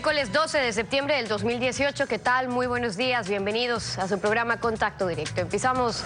Miércoles 12 de septiembre del 2018, ¿qué tal? Muy buenos días, bienvenidos a su programa Contacto Directo. Empezamos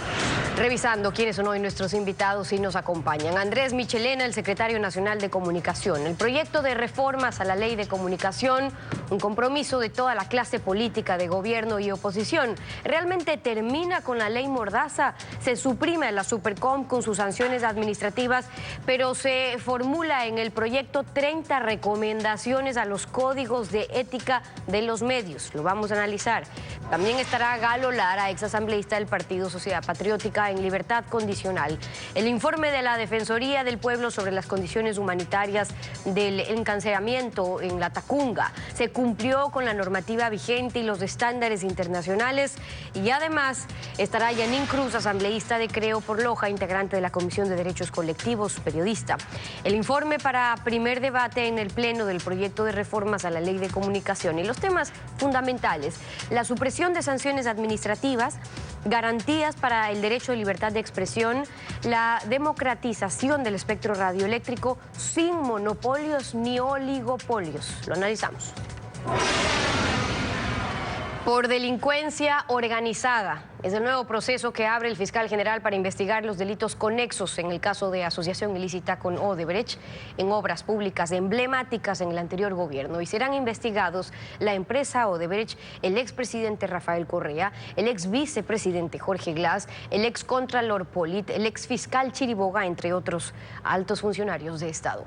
revisando quiénes son hoy nuestros invitados y nos acompañan. Andrés Michelena, el secretario nacional de Comunicación. El proyecto de reformas a la ley de comunicación, un compromiso de toda la clase política de gobierno y oposición. ¿Realmente termina con la ley Mordaza? Se suprime la Supercom con sus sanciones administrativas, pero se formula en el proyecto 30 recomendaciones a los códigos de ética de los medios. Lo vamos a analizar. También estará Galo Lara, exasambleísta del Partido Sociedad Patriótica, en libertad condicional. El informe de la Defensoría del Pueblo sobre las condiciones humanitarias del encarcelamiento en la Tacunga. Se cumplió con la normativa vigente y los estándares internacionales. Y además estará Yanín Cruz, asambleísta de Creo por Loja, integrante de la Comisión de Derechos Colectivos, periodista. El informe para primer debate en el Pleno del proyecto de reformas a la Ley de Comunicación y los temas fundamentales: la supresión de sanciones administrativas, garantías para el derecho de libertad de expresión, la democratización del espectro radioeléctrico sin monopolios ni oligopolios. Lo analizamos. Por delincuencia organizada. Es el nuevo proceso que abre el fiscal general para investigar los delitos conexos en el caso de asociación ilícita con Odebrecht en obras públicas emblemáticas en el anterior gobierno. Y serán investigados la empresa Odebrecht, el expresidente Rafael Correa, el ex vicepresidente Jorge Glass, el ex contralor Polit, el ex fiscal Chiriboga, entre otros altos funcionarios de Estado.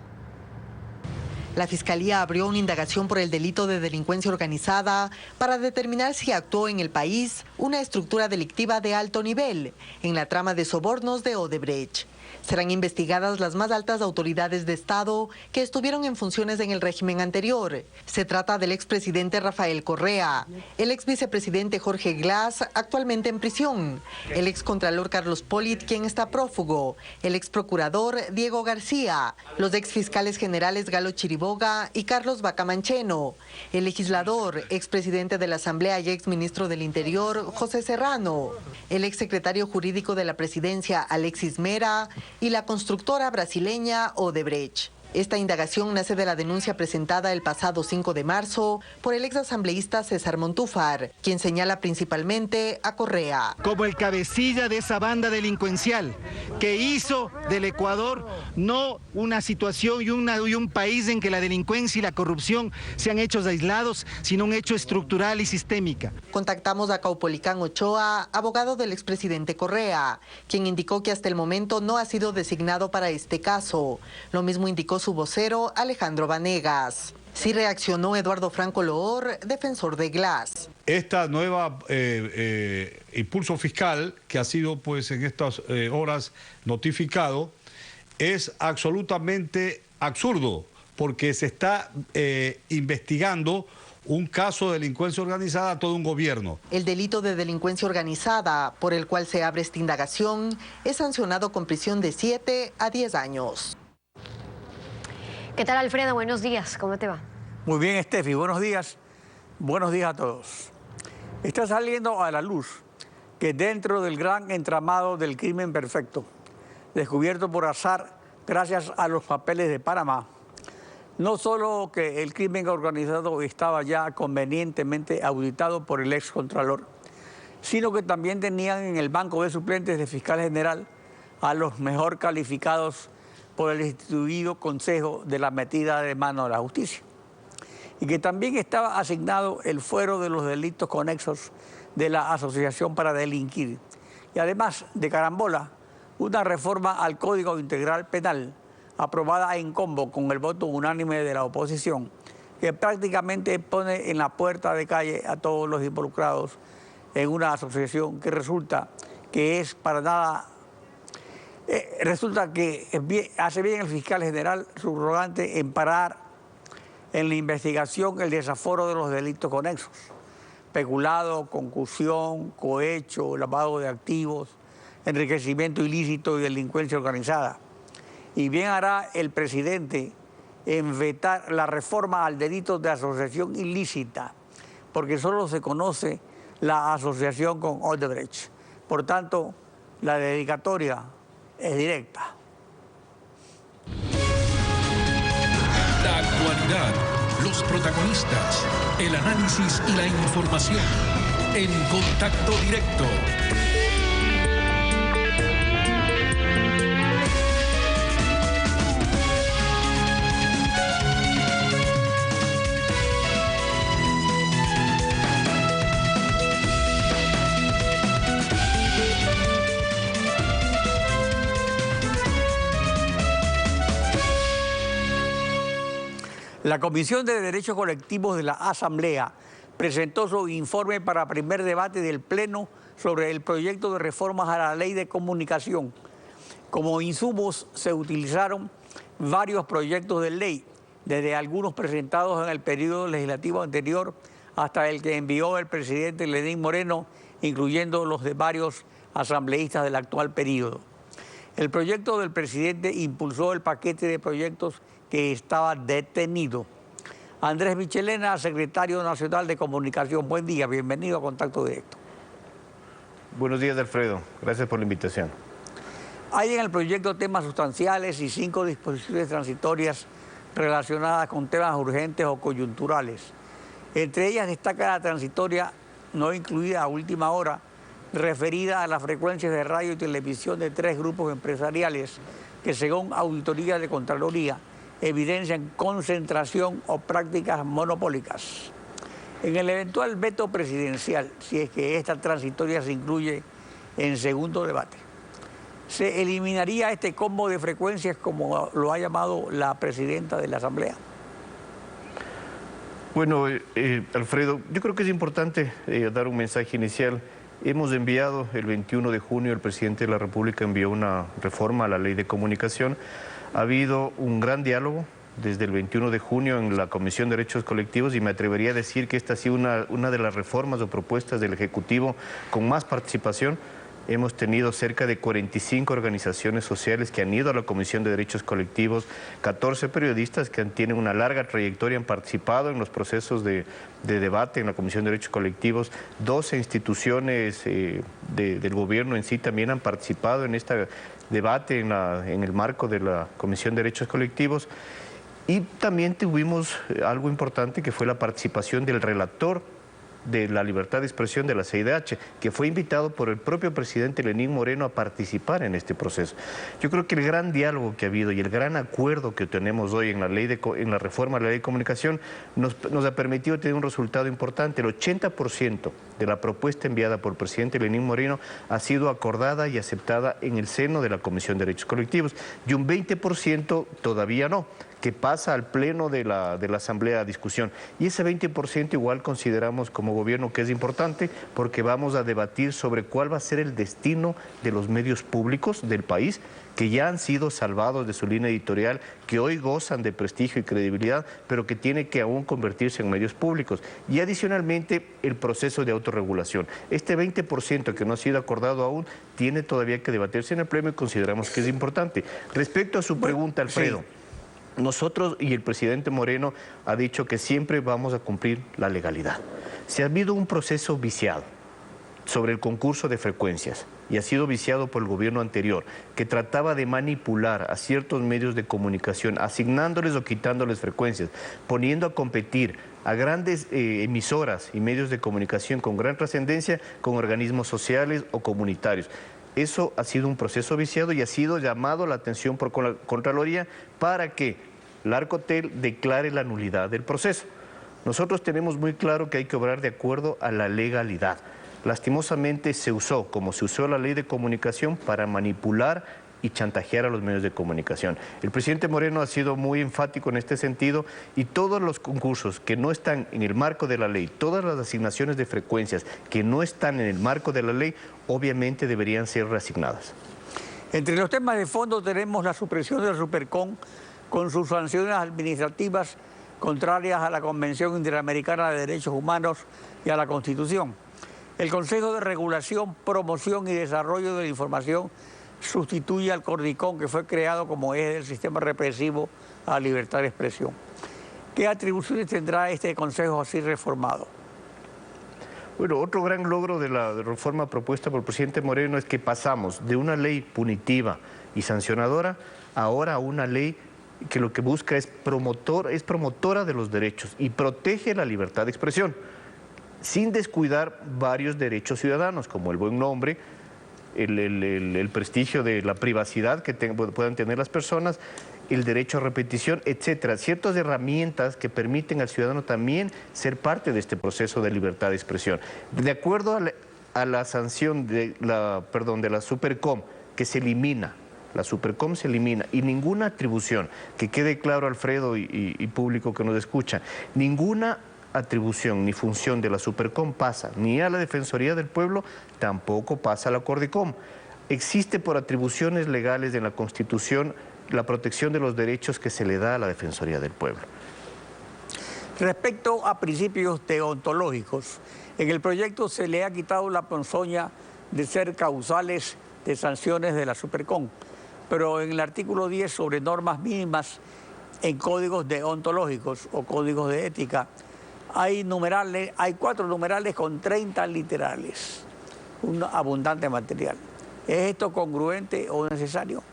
La Fiscalía abrió una indagación por el delito de delincuencia organizada para determinar si actuó en el país una estructura delictiva de alto nivel en la trama de sobornos de Odebrecht. Serán investigadas las más altas autoridades de Estado que estuvieron en funciones en el régimen anterior. Se trata del expresidente Rafael Correa, el ex vicepresidente Jorge Glass, actualmente en prisión, el ex contralor Carlos Polit, quien está prófugo, el ex procurador Diego García, los ex fiscales generales Galo Chiriboga y Carlos Bacamancheno, el legislador, expresidente de la Asamblea y ex ministro del Interior José Serrano, el ex secretario jurídico de la Presidencia Alexis Mera y la constructora brasileña Odebrecht. Esta indagación nace de la denuncia presentada el pasado 5 de marzo por el exasambleísta César Montúfar, quien señala principalmente a Correa como el cabecilla de esa banda delincuencial que hizo del Ecuador no una situación y un país en que la delincuencia y la corrupción sean hechos aislados, sino un hecho estructural y sistémica. Contactamos a Caupolicán Ochoa, abogado del expresidente Correa, quien indicó que hasta el momento no ha sido designado para este caso. Lo mismo indicó su vocero Alejandro Vanegas. Sí reaccionó Eduardo Franco Loor, defensor de Glass. Esta nueva impulso fiscal que ha sido pues en estas horas notificado es absolutamente absurdo porque se está investigando un caso de delincuencia organizada a todo un gobierno. El delito de delincuencia organizada por el cual se abre esta indagación es sancionado con prisión de 7 a 10 años. ¿Qué tal, Alfredo? Buenos días, ¿cómo te va? Muy bien, Estefi, buenos días a todos. Está saliendo a la luz que dentro del gran entramado del crimen perfecto, descubierto por azar gracias a los papeles de Panamá, no solo que el crimen organizado estaba ya convenientemente auditado por el ex contralor, sino que también tenían en el banco de suplentes de fiscal general a los mejor calificados por el instituido Consejo de la Metida de Mano a la Justicia. Y que también estaba asignado el fuero de los delitos conexos de la Asociación para Delinquir. Y además, de carambola, una reforma al Código Integral Penal, aprobada en combo con el voto unánime de la oposición, que prácticamente pone en la puerta de calle a todos los involucrados en una asociación que resulta que es para nada... Resulta que hace bien el fiscal general subrogante en parar en la investigación el desaforo de los delitos conexos: peculado, concusión, cohecho, lavado de activos, enriquecimiento ilícito y delincuencia organizada. Y bien hará el presidente en vetar la reforma al delito de asociación ilícita, porque solo se conoce la asociación con Odebrecht. Por tanto, la dedicatoria es directa. La actualidad los protagonistas, el análisis y la información. En Contacto Directo. La Comisión de Derechos Colectivos de la Asamblea presentó su informe para primer debate del Pleno sobre el proyecto de reformas a la Ley de Comunicación. Como insumos se utilizaron varios proyectos de ley, desde algunos presentados en el periodo legislativo anterior hasta el que envió el presidente Lenín Moreno, incluyendo los de varios asambleístas del actual periodo. El proyecto del presidente impulsó el paquete de proyectos que estaba detenido. Andrés Michelena, secretario nacional de Comunicación. Buen día, bienvenido a Contacto Directo. Buenos días, Alfredo. Gracias por la invitación. Hay en el proyecto temas sustanciales y 5 disposiciones transitorias relacionadas con temas urgentes o coyunturales. Entre ellas destaca la transitoria no incluida a última hora, referida a las frecuencias de radio y televisión de 3 grupos empresariales que, según auditoría de Contraloría, evidencian concentración o prácticas monopólicas. En el eventual veto presidencial, si es que esta transitoria se incluye en segundo debate, ¿se eliminaría este combo de frecuencias como lo ha llamado la presidenta de la Asamblea? Bueno, Alfredo, yo creo que es importante dar un mensaje inicial. Hemos enviado el 21 de junio, el presidente de la República envió una reforma a la Ley de Comunicación. Ha habido un gran diálogo desde el 21 de junio en la Comisión de Derechos Colectivos y me atrevería a decir que esta ha sido una de las reformas o propuestas del Ejecutivo con más participación. Hemos tenido cerca de 45 organizaciones sociales que han ido a la Comisión de Derechos Colectivos, 14 periodistas que tienen una larga trayectoria, han participado en los procesos de debate en la Comisión de Derechos Colectivos, 12 instituciones del gobierno en sí también han participado en este debate en el marco de la Comisión de Derechos Colectivos. Y también tuvimos algo importante que fue la participación del relator de la libertad de expresión de la CIDH, que fue invitado por el propio presidente Lenín Moreno a participar en este proceso. Yo creo que el gran diálogo que ha habido y el gran acuerdo que tenemos hoy en la reforma de la Ley de Comunicación nos ha permitido tener un resultado importante. El 80% de la propuesta enviada por el presidente Lenín Moreno ha sido acordada y aceptada en el seno de la Comisión de Derechos Colectivos y un 20% todavía no, que pasa al pleno de la Asamblea a discusión. Y ese 20% igual consideramos como gobierno que es importante porque vamos a debatir sobre cuál va a ser el destino de los medios públicos del país que ya han sido salvados de su línea editorial, que hoy gozan de prestigio y credibilidad, pero que tiene que aún convertirse en medios públicos. Y adicionalmente el proceso de autorregulación. Este 20% que no ha sido acordado aún tiene todavía que debatirse en el pleno y consideramos que es importante. Respecto a su pregunta, Alfredo, sí. Nosotros y el presidente Moreno ha dicho que siempre vamos a cumplir la legalidad. Si ha habido un proceso viciado sobre el concurso de frecuencias y ha sido viciado por el gobierno anterior, que trataba de manipular a ciertos medios de comunicación, asignándoles o quitándoles frecuencias, poniendo a competir a grandes emisoras y medios de comunicación con gran trascendencia con organismos sociales o comunitarios. Eso ha sido un proceso viciado y ha sido llamado la atención por la Contraloría para que la Arcotel declare la nulidad del proceso. Nosotros tenemos muy claro que hay que obrar de acuerdo a la legalidad. Lastimosamente se usó, como se usó la Ley de Comunicación, para manipular y chantajear a los medios de comunicación. El presidente Moreno ha sido muy enfático en este sentido y todos los concursos que no están en el marco de la ley, todas las asignaciones de frecuencias que no están en el marco de la ley, obviamente deberían ser reasignadas. Entre los temas de fondo tenemos la supresión del Supercon con sus sanciones administrativas contrarias a la Convención Interamericana de Derechos Humanos y a la Constitución. El Consejo de Regulación, Promoción y Desarrollo de la Información sustituye al CORDICON, que fue creado como eje del sistema represivo a la libertad de expresión. ¿Qué atribuciones tendrá este Consejo así reformado? Bueno, otro gran logro de la reforma propuesta por el presidente Moreno es que pasamos de una ley punitiva y sancionadora ahora a una ley que lo que busca es promotora de los derechos y protege la libertad de expresión, sin descuidar varios derechos ciudadanos, como el buen nombre, el prestigio de la privacidad que puedan tener las personas, el derecho a repetición, etcétera. Ciertas herramientas que permiten al ciudadano también ser parte de este proceso de libertad de expresión. De acuerdo a la sanción de la Supercom, que se elimina, la Supercom se elimina, y ninguna atribución, que quede claro, Alfredo y público que nos escucha, ninguna atribución ni función de la Supercom pasa ni a la Defensoría del Pueblo, tampoco pasa a la Cordicom. Existe por atribuciones legales en la Constitución la protección de los derechos que se le da a la Defensoría del Pueblo. Respecto a principios deontológicos, en el proyecto se le ha quitado la ponzoña de ser causales de sanciones de la Supercom, pero en el artículo 10 sobre normas mínimas en códigos deontológicos o códigos de ética, hay 4 numerales con 30 literales, un abundante material. ¿Es esto congruente o necesario?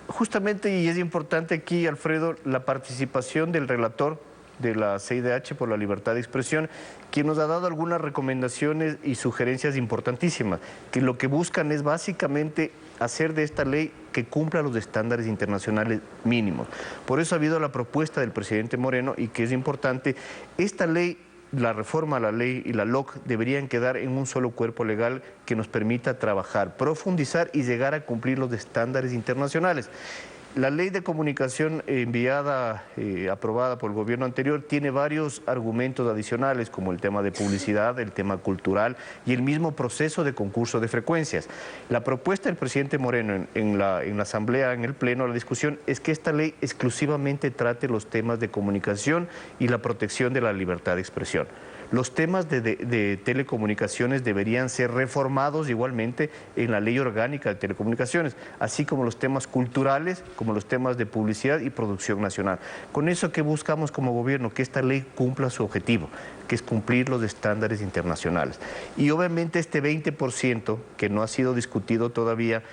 Justamente, y es importante aquí, Alfredo, la participación del relator de la CIDH por la libertad de expresión, quien nos ha dado algunas recomendaciones y sugerencias importantísimas, que lo que buscan es básicamente hacer de esta ley que cumpla los estándares internacionales mínimos. Por eso ha habido la propuesta del presidente Moreno, y que es importante, esta ley, la reforma a la ley y la LOC deberían quedar en un solo cuerpo legal que nos permita trabajar, profundizar y llegar a cumplir los estándares internacionales. La ley de comunicación aprobada por el gobierno anterior tiene varios argumentos adicionales, como el tema de publicidad, el tema cultural y el mismo proceso de concurso de frecuencias. La propuesta del presidente Moreno en la asamblea, en el pleno, la discusión, es que esta ley exclusivamente trate los temas de comunicación y la protección de la libertad de expresión. Los temas de telecomunicaciones deberían ser reformados igualmente en la ley orgánica de telecomunicaciones, así como los temas culturales, como los temas de publicidad y producción nacional. Con eso, ¿qué buscamos como gobierno? Que esta ley cumpla su objetivo, que es cumplir los estándares internacionales. Y obviamente este 20% que no ha sido discutido todavía,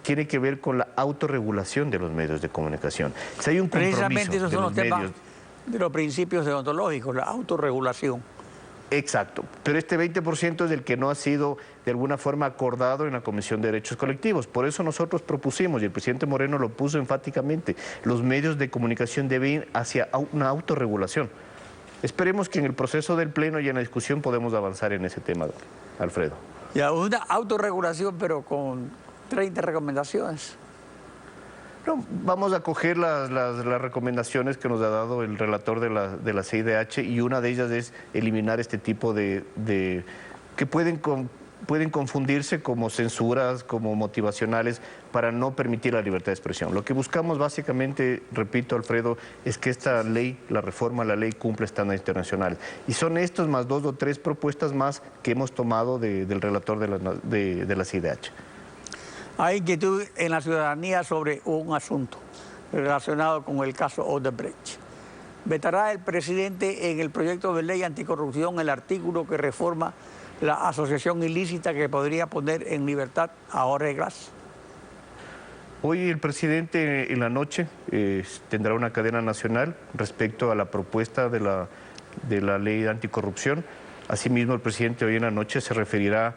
tiene que ver con la autorregulación de los medios de comunicación. Si hay un compromiso precisamente esos son los temas medios de los principios deontológicos, la autorregulación. Exacto, pero este 20% es el que no ha sido de alguna forma acordado en la Comisión de Derechos Colectivos. Por eso nosotros propusimos, y el presidente Moreno lo puso enfáticamente, los medios de comunicación deben ir hacia una autorregulación. Esperemos que en el proceso del Pleno y en la discusión podamos avanzar en ese tema, Alfredo. Ya, una autorregulación, pero con 30 recomendaciones. No, vamos a coger las recomendaciones que nos ha dado el relator de la CIDH, y una de ellas es eliminar este tipo de que pueden confundirse como censuras, como motivacionales, para no permitir la libertad de expresión. Lo que buscamos básicamente, repito, Alfredo, es que esta ley, la reforma a la ley, cumpla estándares internacionales. Y son estos más 2 o 3 propuestas más que hemos tomado del relator de la CIDH. Hay inquietud en la ciudadanía sobre un asunto relacionado con el caso Odebrecht. ¿Vetará el presidente en el proyecto de ley anticorrupción el artículo que reforma la asociación ilícita que podría poner en libertad a Jorge Glas? Hoy el presidente en la noche tendrá una cadena nacional respecto a la propuesta de la ley de anticorrupción. Asimismo, el presidente hoy en la noche se referirá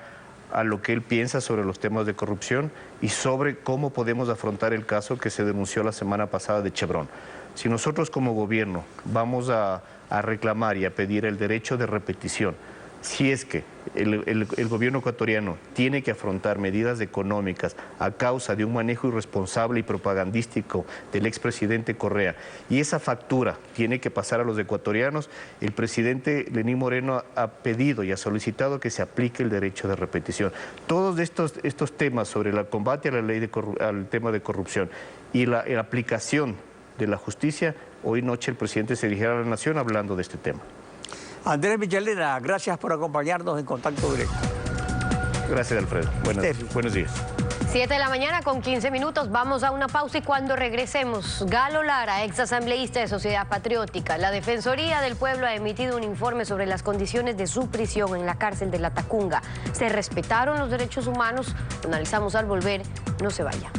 a lo que él piensa sobre los temas de corrupción y sobre cómo podemos afrontar el caso que se denunció la semana pasada de Chevron. Si nosotros como gobierno vamos a reclamar y a pedir el derecho de repetición, si es que el gobierno ecuatoriano tiene que afrontar medidas económicas a causa de un manejo irresponsable y propagandístico del expresidente Correa, y esa factura tiene que pasar a los ecuatorianos, el presidente Lenín Moreno ha pedido y ha solicitado que se aplique el derecho de repetición. Todos estos temas sobre el combate a la ley al tema de corrupción y la aplicación de la justicia, hoy noche el presidente se dirigirá a la nación hablando de este tema. Andrés Michelena, gracias por acompañarnos en Contacto Directo. Gracias, Alfredo. Buenos días. 7 de la mañana con 15 minutos. Vamos a una pausa y cuando regresemos, Galo Lara, exasambleísta de Sociedad Patriótica. La Defensoría del Pueblo ha emitido un informe sobre las condiciones de su prisión en la cárcel de La Tacunga. ¿Se respetaron los derechos humanos? Lo analizamos al volver. No se vaya.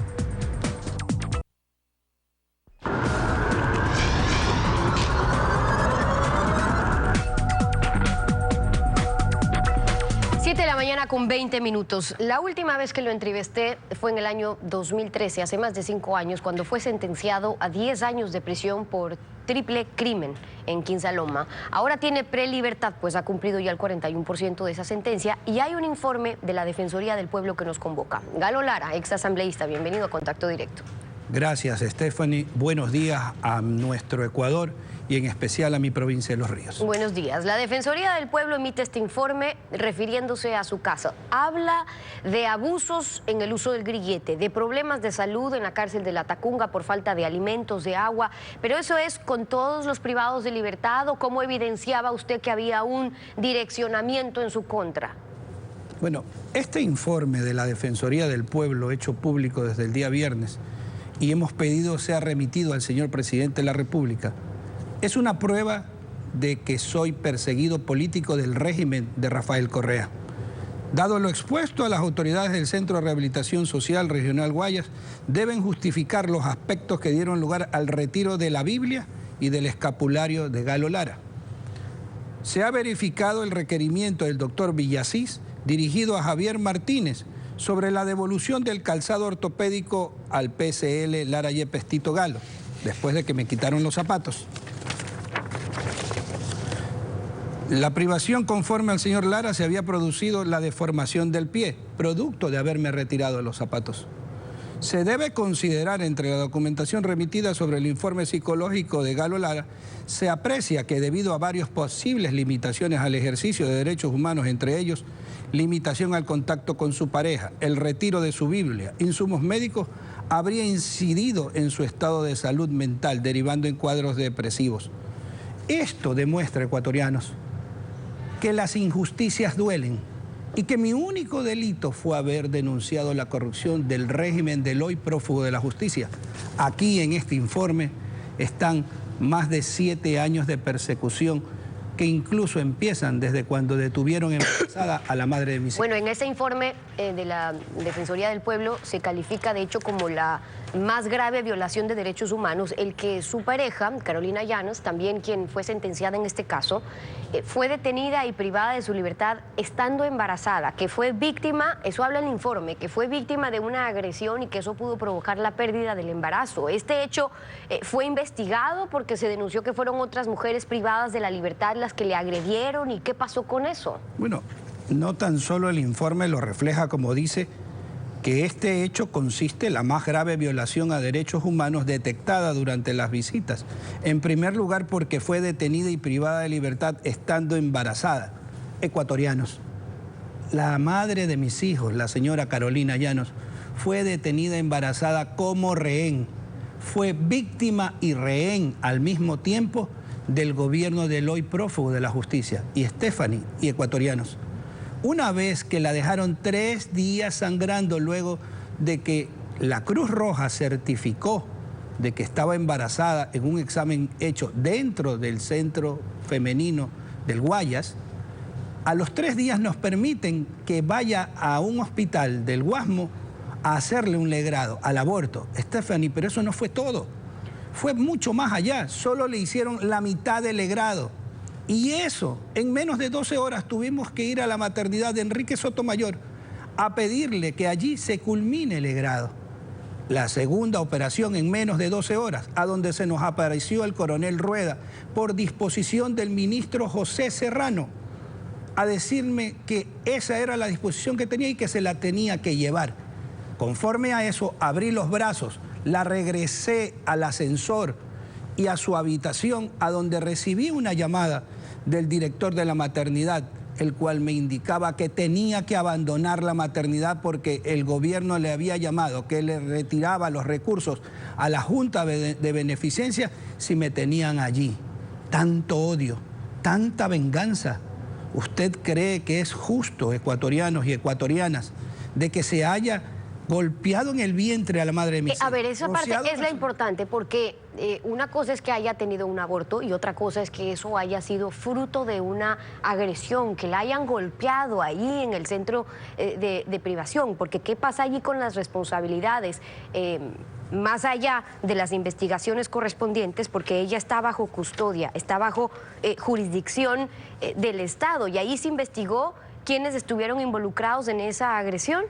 mañana con 20 minutos. La última vez que lo entrevisté fue en el año 2013, hace más de 5 años, cuando fue sentenciado a 10 años de prisión por triple crimen en Quinsaloma. Ahora tiene prelibertad, pues ha cumplido ya el 41% de esa sentencia, y hay un informe de la Defensoría del Pueblo que nos convoca. Galo Lara, ex asambleísta, bienvenido a Contacto Directo. Gracias, Stephanie. Buenos días a nuestro Ecuador y en especial a mi provincia de Los Ríos. Buenos días. La Defensoría del Pueblo emite este informe refiriéndose a su caso. Habla de abusos en el uso del grillete, de problemas de salud en la cárcel de La Tacunga por falta de alimentos, de agua. Pero eso es con todos los privados de libertad, ¿o cómo evidenciaba usted que había un direccionamiento en su contra? Bueno, este informe de la Defensoría del Pueblo, hecho público desde el día viernes, y hemos pedido sea remitido al señor presidente de la República, es una prueba de que soy perseguido político del régimen de Rafael Correa. Dado lo expuesto, a las autoridades del Centro de Rehabilitación Social Regional Guayas deben justificar los aspectos que dieron lugar al retiro de la Biblia y del escapulario de Galo Lara. Se ha verificado el requerimiento del doctor Villasís dirigido a Javier Martínez sobre la devolución del calzado ortopédico al PCL Lara Yepes Tito Galo, después de que me quitaron los zapatos. La privación conforme al señor Lara se había producido la deformación del pie, producto de haberme retirado los zapatos. Se debe considerar entre la documentación remitida sobre el informe psicológico de Galo Lara, se aprecia que debido a varias posibles limitaciones al ejercicio de derechos humanos, entre ellos limitación al contacto con su pareja, el retiro de su Biblia, insumos médicos, habría incidido en su estado de salud mental, derivando en cuadros depresivos. Esto demuestra, ecuatorianos, que las injusticias duelen y que mi único delito fue haber denunciado la corrupción del régimen del hoy prófugo de la justicia. Aquí en este informe están más de 7 años de persecución que incluso empiezan desde cuando detuvieron embarazada a la madre de mis hijos. Bueno, en ese informe de la Defensoría del Pueblo se califica de hecho como la más grave violación de derechos humanos el que su pareja, Carolina Llanos, también quien fue sentenciada en este caso, fue detenida y privada de su libertad estando embarazada, que fue víctima, eso habla el informe, que fue víctima de una agresión y que eso pudo provocar la pérdida del embarazo. Este hecho fue investigado porque se denunció que fueron otras mujeres privadas de la libertad las que le agredieron. ¿Y qué pasó con eso? Bueno, no tan solo el informe lo refleja, como dice, que este hecho consiste en la más grave violación a derechos humanos detectada durante las visitas. En primer lugar, porque fue detenida y privada de libertad estando embarazada. Ecuatorianos, la madre de mis hijos, la señora Carolina Llanos, fue detenida embarazada como rehén. Fue víctima y rehén al mismo tiempo del gobierno del hoy prófugo de la justicia. Y Stephanie y ecuatorianos, una vez que la dejaron 3 días sangrando luego de que la Cruz Roja certificó de que estaba embarazada en un examen hecho dentro del centro femenino del Guayas, a los 3 días nos permiten que vaya a un hospital del Guasmo a hacerle un legrado al aborto. Stephanie, pero eso no fue todo. Fue mucho más allá. Solo le hicieron la mitad del legrado. Y eso, en menos de 12 horas tuvimos que ir a la maternidad de Enrique Sotomayor a pedirle que allí se culmine el legrado. La segunda operación en menos de 12 horas, a donde se nos apareció el coronel Rueda por disposición del ministro José Serrano, a decirme que esa era la disposición que tenía y que se la tenía que llevar. Conforme a eso, abrí los brazos, la regresé al ascensor y a su habitación, a donde recibí una llamada del director de la maternidad, el cual me indicaba que tenía que abandonar la maternidad porque el gobierno le había llamado, que le retiraba los recursos a la Junta de Beneficencia si me tenían allí. Tanto odio, tanta venganza. ¿Usted cree que es justo, ecuatorianos y ecuatorianas, de que se haya golpeado en el vientre a la madre de mis hijos? A ver, esa parte es la importante, porque una cosa es que haya tenido un aborto y otra cosa es que eso haya sido fruto de una agresión, que la hayan golpeado ahí en el centro de privación, porque ¿qué pasa allí con las responsabilidades? Más allá de las investigaciones correspondientes, porque ella está bajo custodia, está bajo jurisdicción del Estado, y ahí se investigó quiénes estuvieron involucrados en esa agresión?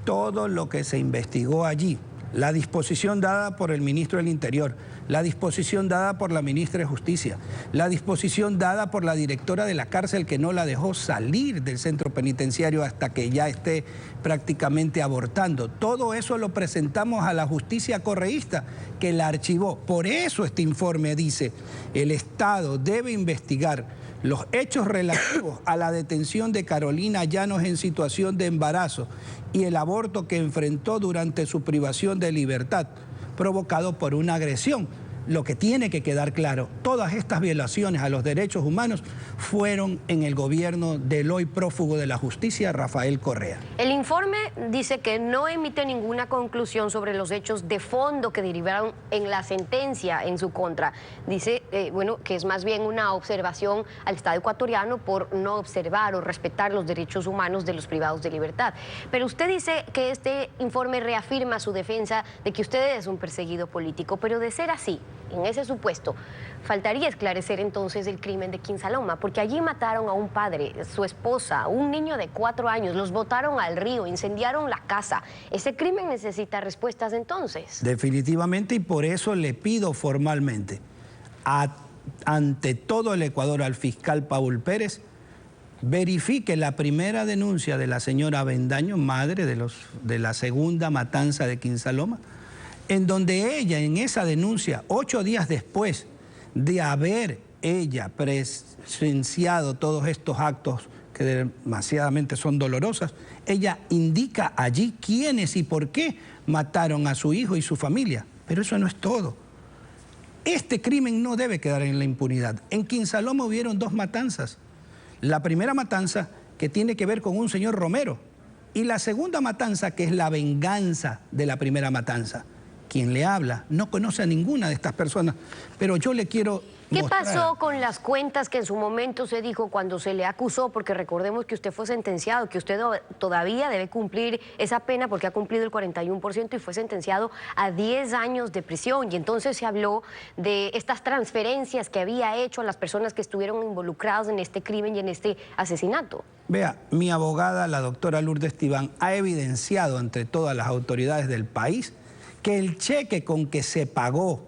Todo lo que se investigó allí, la disposición dada por el ministro del Interior, la disposición dada por la ministra de Justicia, la disposición dada por la directora de la cárcel que no la dejó salir del centro penitenciario hasta que ya esté prácticamente abortando. Todo eso lo presentamos a la justicia correísta, que la archivó. Por eso este informe dice: el Estado debe investigar los hechos relativos a la detención de Carolina Llanos en situación de embarazo y el aborto que enfrentó durante su privación de libertad, provocado por una agresión. Lo que tiene que quedar claro, todas estas violaciones a los derechos humanos fueron en el gobierno del hoy prófugo de la justicia, Rafael Correa. El informe dice que no emite ninguna conclusión sobre los hechos de fondo que derivaron en la sentencia en su contra. Dice, bueno, que es más bien una observación al Estado ecuatoriano por no observar o respetar los derechos humanos de los privados de libertad. Pero usted dice que este informe reafirma su defensa de que usted es un perseguido político, pero de ser así, en ese supuesto, faltaría esclarecer entonces el crimen de Quinsaloma, porque allí mataron a un padre, su esposa, un niño de 4 años, los botaron al río, incendiaron la casa. Ese crimen necesita respuestas entonces. Definitivamente, y por eso le pido formalmente ante todo el Ecuador al fiscal Paul Pérez, verifique la primera denuncia de la señora Avendaño, madre de la segunda matanza de Quinsaloma, en donde ella, en esa denuncia, 8 días después de haber ella presenciado todos estos actos que demasiadamente son dolorosas, ella indica allí quiénes y por qué mataron a su hijo y su familia. Pero eso no es todo. Este crimen no debe quedar en la impunidad. En Quinsaloma hubieron 2 matanzas. La primera matanza, que tiene que ver con un señor Romero, y la segunda matanza, que es la venganza de la primera matanza. Quien le habla no conoce a ninguna de estas personas, pero yo le quiero mostrar. ¿Qué pasó con las cuentas que en su momento se dijo cuando se le acusó? Porque recordemos que usted fue sentenciado, que usted todavía debe cumplir esa pena porque ha cumplido el 41% y fue sentenciado a 10 años de prisión. Y entonces se habló de estas transferencias que había hecho a las personas que estuvieron involucradas en este crimen y en este asesinato. Vea, mi abogada, la doctora Lourdes Tibán, ha evidenciado ante todas las autoridades del país que el cheque con que se pagó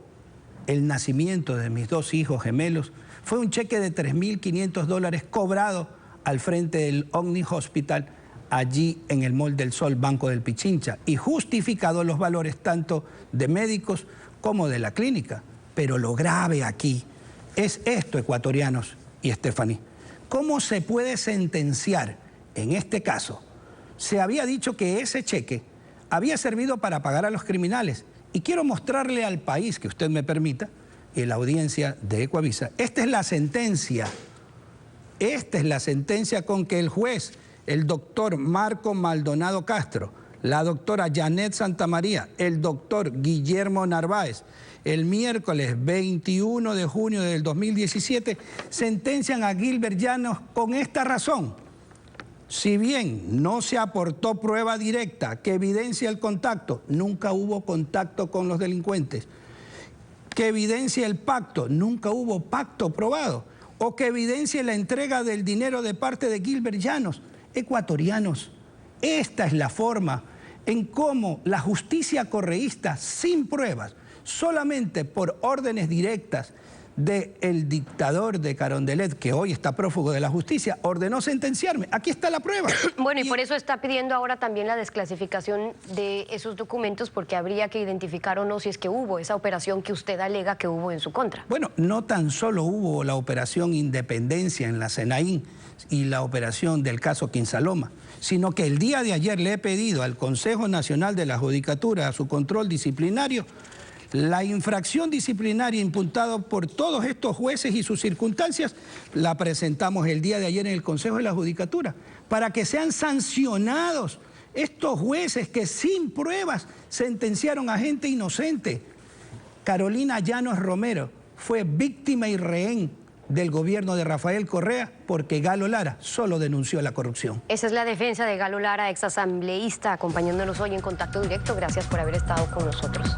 el nacimiento de mis 2 hijos gemelos fue un cheque de $3.500 cobrado al frente del Omni Hospital, allí en el Mall del Sol, Banco del Pichincha, y justificado los valores tanto de médicos como de la clínica. Pero lo grave aquí es esto, ecuatorianos y Stephanie. ¿Cómo se puede sentenciar en este caso? Se había dicho que ese cheque había servido para pagar a los criminales. Y quiero mostrarle al país, que usted me permita, y la audiencia de Ecuavisa, esta es la sentencia. Esta es la sentencia con que el juez, el doctor Marco Maldonado Castro, la doctora Janet Santamaría, el doctor Guillermo Narváez, el miércoles 21 de junio del 2017, sentencian a Gilbert Llanos con esta razón. Si bien no se aportó prueba directa que evidencia el contacto, nunca hubo contacto con los delincuentes, que evidencia el pacto, nunca hubo pacto probado, o que evidencia la entrega del dinero de parte de Gilbert Llanos. Ecuatorianos, esta es la forma en cómo la justicia correísta, sin pruebas, solamente por órdenes directas del dictador de Carondelet, que hoy está prófugo de la justicia, ordenó sentenciarme. Aquí está la prueba. Bueno, y por eso está pidiendo ahora también la desclasificación de esos documentos, porque habría que identificar o no si es que hubo esa operación que usted alega que hubo en su contra. Bueno, no tan solo hubo la operación Independencia en la Senaín y la operación del caso Quinsaloma, sino que el día de ayer le he pedido al Consejo Nacional de la Judicatura, a su control disciplinario, la infracción disciplinaria imputada por todos estos jueces y sus circunstancias la presentamos el día de ayer en el Consejo de la Judicatura para que sean sancionados estos jueces que sin pruebas sentenciaron a gente inocente. Carolina Llanos Romero fue víctima y rehén del gobierno de Rafael Correa porque Galo Lara solo denunció la corrupción. Esa es la defensa de Galo Lara, exasambleísta, acompañándonos hoy en Contacto Directo. Gracias por haber estado con nosotros.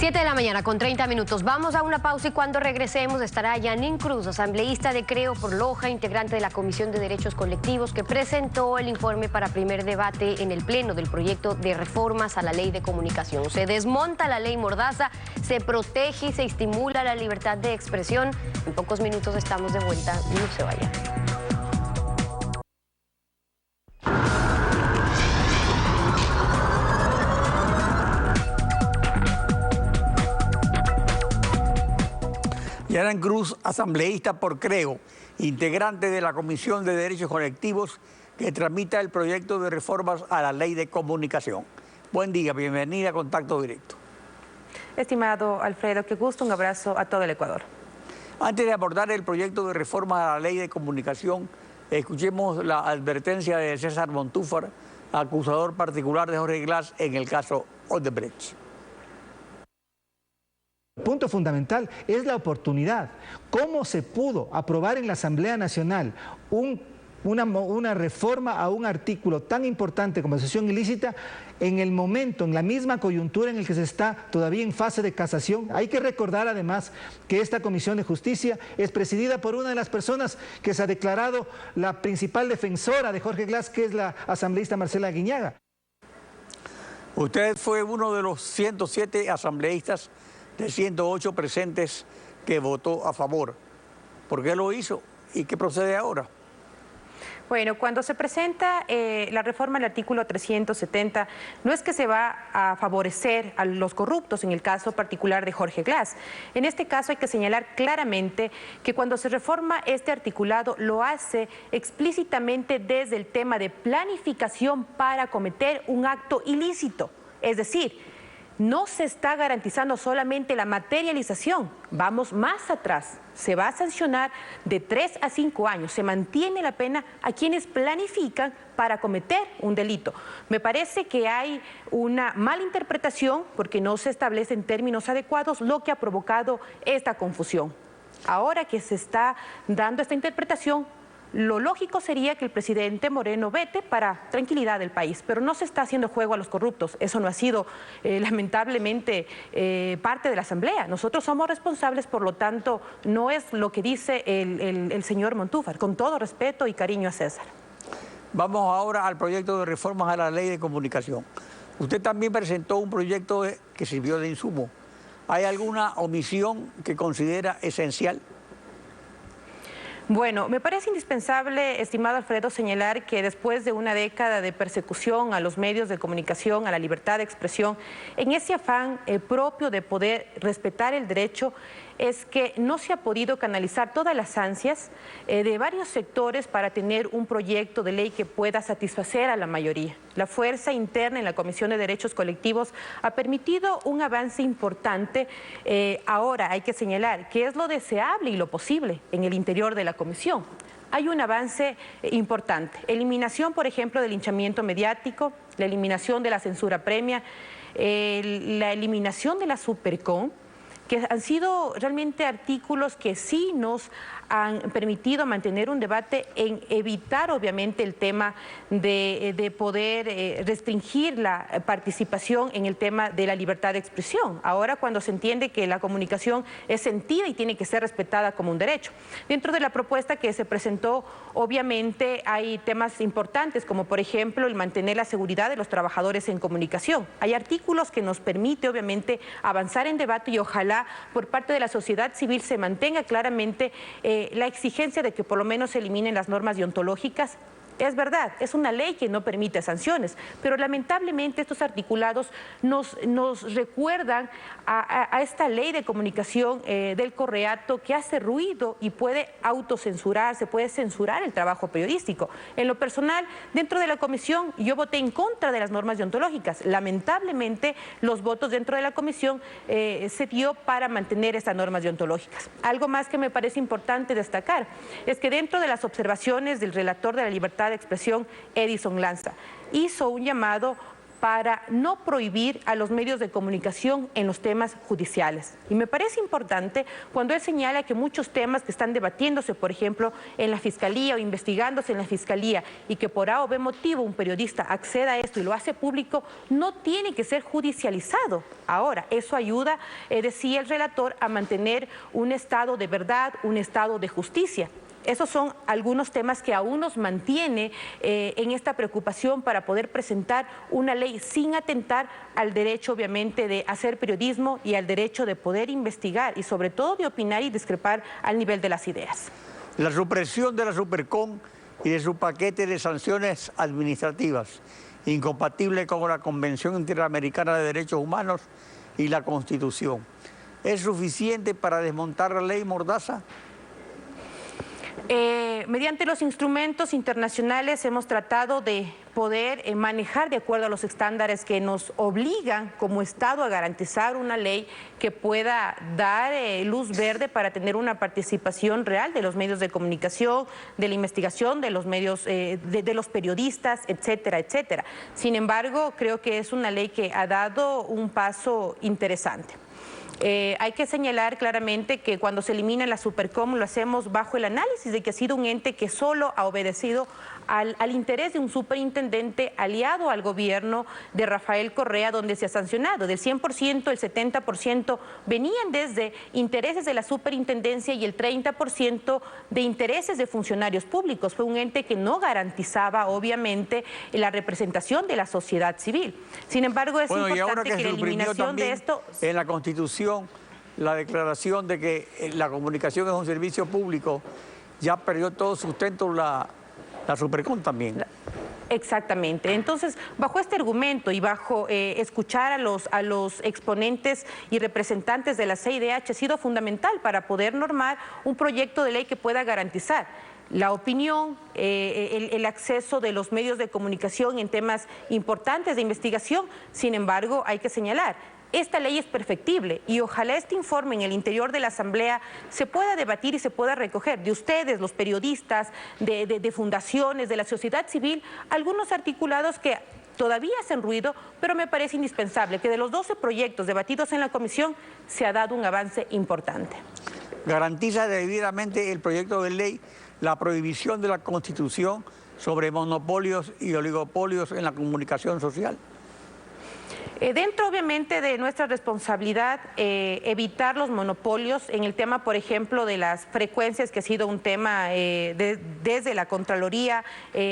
7 de la mañana con 30 minutos. Vamos a una pausa y cuando regresemos estará Yanin Cruz, asambleísta de Creo por Loja, integrante de la Comisión de Derechos Colectivos, que presentó el informe para primer debate en el Pleno del proyecto de reformas a la Ley de Comunicación. Se desmonta la ley Mordaza, se protege y se estimula la libertad de expresión. En pocos minutos estamos de vuelta, no se vayan. Yanin Cruz, asambleísta por Creo, integrante de la Comisión de Derechos Colectivos que tramita el proyecto de reformas a la Ley de Comunicación. Buen día, bienvenida a Contacto Directo. Estimado Alfredo, qué gusto, un abrazo a todo el Ecuador. Antes de abordar el proyecto de reforma a la Ley de Comunicación, escuchemos la advertencia de César Montúfar, acusador particular de Jorge Glass en el caso Odebrecht. El punto fundamental es la oportunidad. ¿Cómo se pudo aprobar en la Asamblea Nacional una reforma a un artículo tan importante como asociación ilícita en el momento, en la misma coyuntura en el que se está todavía en fase de casación? Hay que recordar además que esta Comisión de Justicia es presidida por una de las personas que se ha declarado la principal defensora de Jorge Glass, que es la asambleísta Marcela Guiñaga. Usted fue uno de los 107 asambleístas de 108 presentes que votó a favor. ¿Por qué lo hizo y qué procede ahora? Bueno, cuando se presenta la reforma al artículo 370, no es que se va a favorecer a los corruptos en el caso particular de Jorge Glass. En este caso hay que señalar claramente que cuando se reforma este articulado lo hace explícitamente desde el tema de planificación para cometer un acto ilícito. Es decir, no se está garantizando solamente la materialización, vamos más atrás, se va a sancionar de 3 a 5 años, se mantiene la pena a quienes planifican para cometer un delito. Me parece que hay una mala interpretación porque no se establece en términos adecuados lo que ha provocado esta confusión. Ahora que se está dando esta interpretación, lo lógico sería que el presidente Moreno vete para tranquilidad del país, pero no se está haciendo juego a los corruptos. Eso no ha sido, lamentablemente, parte de la Asamblea. Nosotros somos responsables, por lo tanto, no es lo que dice el señor Montúfar, con todo respeto y cariño a César. Vamos ahora al proyecto de reformas a la Ley de Comunicación. Usted también presentó un proyecto que sirvió de insumo. ¿Hay alguna omisión que considera esencial? Bueno, me parece indispensable, estimado Alfredo, señalar que después de una década de persecución a los medios de comunicación, a la libertad de expresión, en ese afán propio de poder respetar el derecho, es que no se ha podido canalizar todas las ansias de varios sectores para tener un proyecto de ley que pueda satisfacer a la mayoría. La fuerza interna en la Comisión de Derechos Colectivos ha permitido un avance importante. Ahora hay que señalar que es lo deseable y lo posible en el interior de la Comisión. Hay un avance importante. Eliminación, por ejemplo, del linchamiento mediático, la eliminación de la censura premia, la eliminación de la Supercom, que han sido realmente artículos que sí nos han permitido mantener un debate en evitar, obviamente, el tema de poder restringir la participación en el tema de la libertad de expresión. Ahora, cuando se entiende que la comunicación es sentida y tiene que ser respetada como un derecho. Dentro de la propuesta que se presentó, obviamente, hay temas importantes, como por ejemplo el mantener la seguridad de los trabajadores en comunicación. Hay artículos que nos permite, obviamente, avanzar en debate y ojalá por parte de la sociedad civil se mantenga claramente la exigencia de que por lo menos se eliminen las normas deontológicas. Es verdad, es una ley que no permite sanciones, pero lamentablemente estos articulados nos recuerdan a esta ley de comunicación del Correato que hace ruido y puede autocensurarse, puede censurar el trabajo periodístico. En lo personal, dentro de la comisión, yo voté en contra de las normas deontológicas. Lamentablemente, los votos dentro de la comisión se dio para mantener estas normas deontológicas. Algo más que me parece importante destacar es que dentro de las observaciones del relator de la libertad de expresión, Edison Lanza, hizo un llamado para no prohibir a los medios de comunicación en los temas judiciales. Y me parece importante cuando él señala que muchos temas que están debatiéndose, por ejemplo, en la Fiscalía o investigándose en la Fiscalía, y que por A o B motivo un periodista acceda a esto y lo hace público, no tiene que ser judicializado. Ahora, eso ayuda, decía el relator, a mantener un estado de verdad, un estado de justicia. Esos son algunos temas que aún nos mantiene en esta preocupación para poder presentar una ley sin atentar al derecho, obviamente, de hacer periodismo y al derecho de poder investigar y sobre todo de opinar y discrepar al nivel de las ideas. La supresión de la Supercom y de su paquete de sanciones administrativas, incompatible con la Convención Interamericana de Derechos Humanos y la Constitución, ¿es suficiente para desmontar la ley Mordaza? Mediante los instrumentos internacionales hemos tratado de poder manejar de acuerdo a los estándares que nos obligan como Estado a garantizar una ley que pueda dar luz verde para tener una participación real de los medios de comunicación, de la investigación, de los medios, de los periodistas, etcétera, etcétera. Sin embargo, creo que es una ley que ha dado un paso interesante. Hay que señalar claramente que cuando se elimina la Supercom lo hacemos bajo el análisis de que ha sido un ente que solo ha obedecido al interés de un superintendente aliado al gobierno de Rafael Correa, donde se ha sancionado. Del 100%, el 70% venían desde intereses de la superintendencia y el 30% de intereses de funcionarios públicos. Fue un ente que no garantizaba, obviamente, la representación de la sociedad civil. Sin embargo, es importante que la eliminación de esto... En la Constitución, la declaración de que la comunicación es un servicio público, ya perdió todo sustento la Supercom también. Exactamente. Entonces, bajo este argumento y bajo escuchar a los exponentes y representantes de la CIDH ha sido fundamental para poder normar un proyecto de ley que pueda garantizar la opinión, el acceso de los medios de comunicación en temas importantes de investigación. Sin embargo, hay que señalar, esta ley es perfectible y ojalá este informe en el interior de la Asamblea se pueda debatir y se pueda recoger de ustedes, los periodistas, de fundaciones, de la sociedad civil, algunos articulados que todavía hacen ruido, pero me parece indispensable que de los 12 proyectos debatidos en la comisión se ha dado un avance importante. ¿Garantiza debidamente el proyecto de ley la prohibición de la Constitución sobre monopolios y oligopolios en la comunicación social? Dentro, obviamente, de nuestra responsabilidad, evitar los monopolios en el tema, por ejemplo, de las frecuencias, que ha sido un tema desde la Contraloría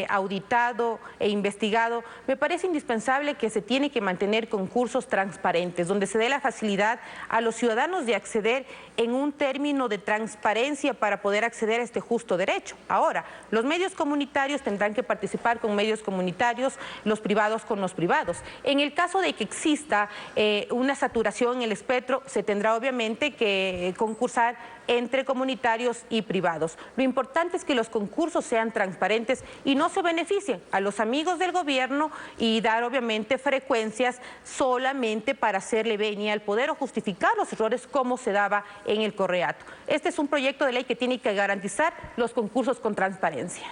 auditado e investigado. Me parece indispensable que se tiene que mantener concursos transparentes, donde se dé la facilidad a los ciudadanos de acceder en un término de transparencia para poder acceder a este justo derecho. Ahora, los medios comunitarios tendrán que participar con medios comunitarios, los privados con los privados. En el caso de que exista una saturación en el espectro, se tendrá obviamente que concursar entre comunitarios y privados. Lo importante es que los concursos sean transparentes y no se beneficien a los amigos del gobierno y dar obviamente frecuencias solamente para hacerle venia al poder o justificar los errores como se daba en el Correato. Este es un proyecto de ley que tiene que garantizar los concursos con transparencia.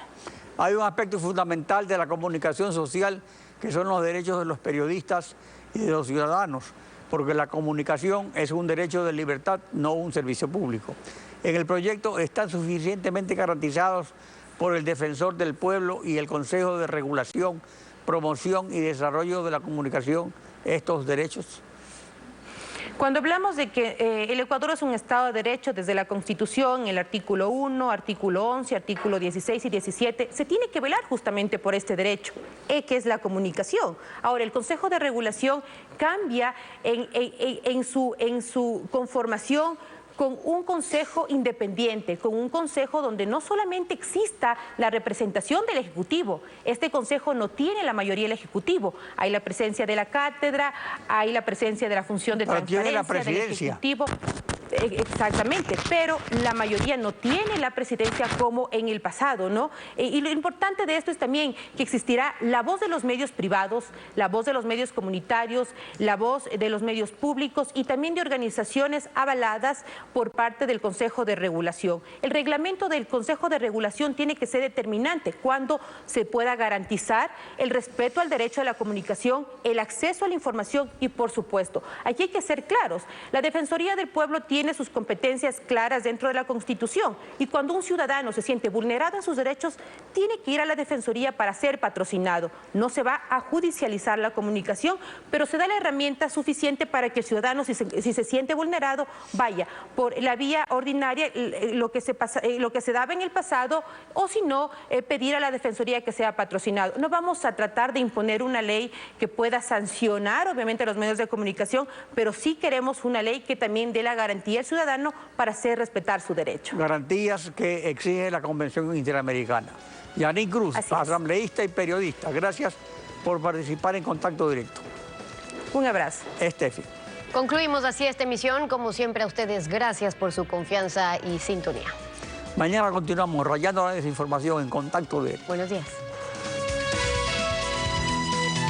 Hay un aspecto fundamental de la comunicación social que son los derechos de los periodistas y de los ciudadanos, porque la comunicación es un derecho de libertad, no un servicio público. En el proyecto están suficientemente garantizados por el Defensor del Pueblo y el Consejo de Regulación, Promoción y Desarrollo de la Comunicación estos derechos. Cuando hablamos de que el Ecuador es un Estado de Derecho, desde la Constitución, el artículo 1, artículo 11, artículo 16 y 17, se tiene que velar justamente por este derecho, que es la comunicación. Ahora, el Consejo de Regulación cambia en su conformación con un consejo independiente, con un consejo donde no solamente exista la representación del Ejecutivo, este consejo no tiene la mayoría del Ejecutivo, hay la presencia de la cátedra, hay la presencia de la función de transparencia del Ejecutivo. Exactamente, pero la mayoría no tiene la presidencia como en el pasado, ¿no? Y lo importante de esto es también que existirá la voz de los medios privados, la voz de los medios comunitarios, la voz de los medios públicos y también de organizaciones avaladas por parte del Consejo de Regulación. El reglamento del Consejo de Regulación tiene que ser determinante cuando se pueda garantizar el respeto al derecho a la comunicación, el acceso a la información y, por supuesto, aquí hay que ser claros, la Defensoría del Pueblo tiene sus competencias claras dentro de la Constitución y cuando un ciudadano se siente vulnerado en sus derechos, tiene que ir a la Defensoría para ser patrocinado. No se va a judicializar la comunicación, pero se da la herramienta suficiente para que el ciudadano, si se siente vulnerado, vaya por la vía ordinaria, lo que se daba en el pasado, o si no, pedir a la Defensoría que sea patrocinado. No vamos a tratar de imponer una ley que pueda sancionar, obviamente, a los medios de comunicación, pero sí queremos una ley que también dé la garantía al ciudadano para hacer respetar su derecho. Garantías que exige la Convención Interamericana. Yanin Cruz, asambleísta y periodista, gracias por participar en Contacto Directo. Un abrazo. Estefi. Concluimos así esta emisión. Como siempre, a ustedes, gracias por su confianza y sintonía. Mañana continuamos rayando la desinformación en Contacto Directo. Buenos días.